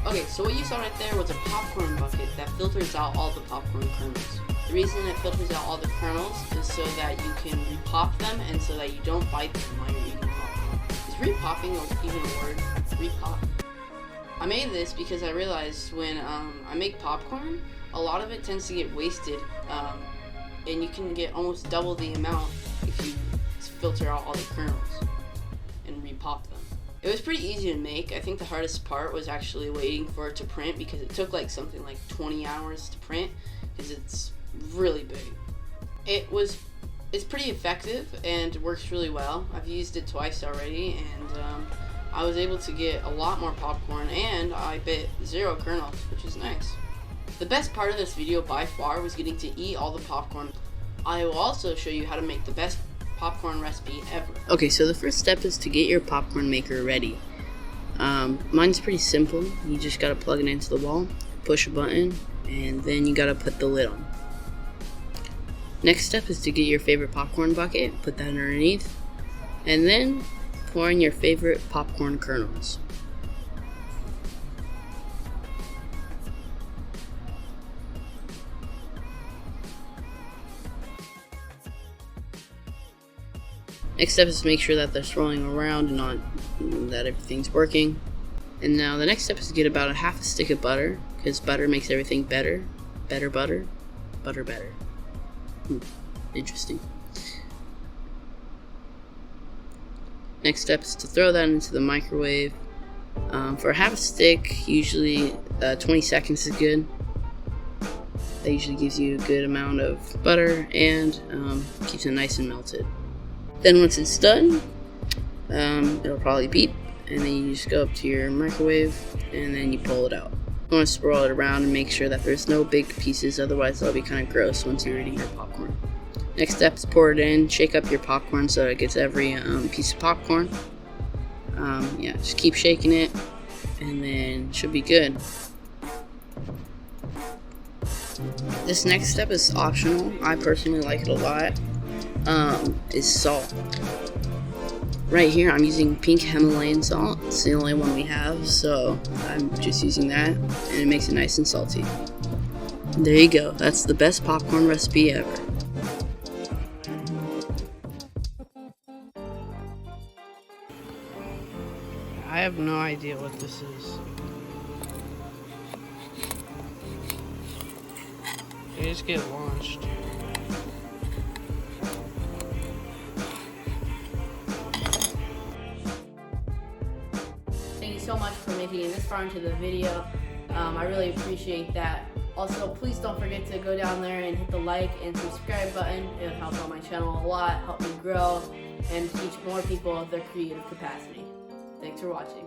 Okay, so what you saw right there was a popcorn bucket that filters out all the popcorn kernels. The reason it filters out all the kernels is so that you can repop them and so that you don't bite them while you're eating popcorn. Is repopping even a word? Repop. I made this because I realized when I make popcorn, a lot of it tends to get wasted, and you can get almost double the amount if you filter out all the kernels and repop them. It was pretty easy to make. I think the hardest part was actually waiting for it to print because it took like something like 20 hours to print because it's really big. It's pretty effective and works really well. I've used it twice already, and I was able to get a lot more popcorn, and I bit 0 kernels, which is nice. The best part of this video by far was getting to eat all the popcorn. I will also show you how to make the best popcorn recipe ever. Okay, so the first step is to get your popcorn maker ready. Mine's pretty simple. You just gotta plug it into the wall, push a button, and then you gotta put the lid on. Next step is to get your favorite popcorn bucket, put that underneath, and then pour in your favorite popcorn kernels. Next step is to make sure that they're swirling around and that everything's working. And now the next step is to get about a half a stick of butter, because butter makes everything better. Better butter. Butter better. Interesting. Next step is to throw that into the microwave. For half a stick, usually 20 seconds is good. That usually gives you a good amount of butter and keeps it nice and melted. Then once it's done, it'll probably beep, and then you just go up to your microwave and then you pull it out. You want to swirl it around and make sure that there's no big pieces, otherwise they'll be kind of gross once you're eating your popcorn. Next step is pour it in, shake up your popcorn so it gets every piece of popcorn. Yeah, just keep shaking it, and then it should be good. This next step is optional. I personally like it a lot. Is salt. Right here I'm using pink Himalayan salt. It's the only one we have, so I'm just using that, and it makes it nice and salty. There you go. That's the best popcorn recipe ever. I have no idea what this is. They just get launched. Thank you so much for making it this far into the video. I really appreciate that. Also, please don't forget to go down there and hit the like and subscribe button. It would help out my channel a lot, help me grow, and teach more people their creative capacity. Thanks for watching.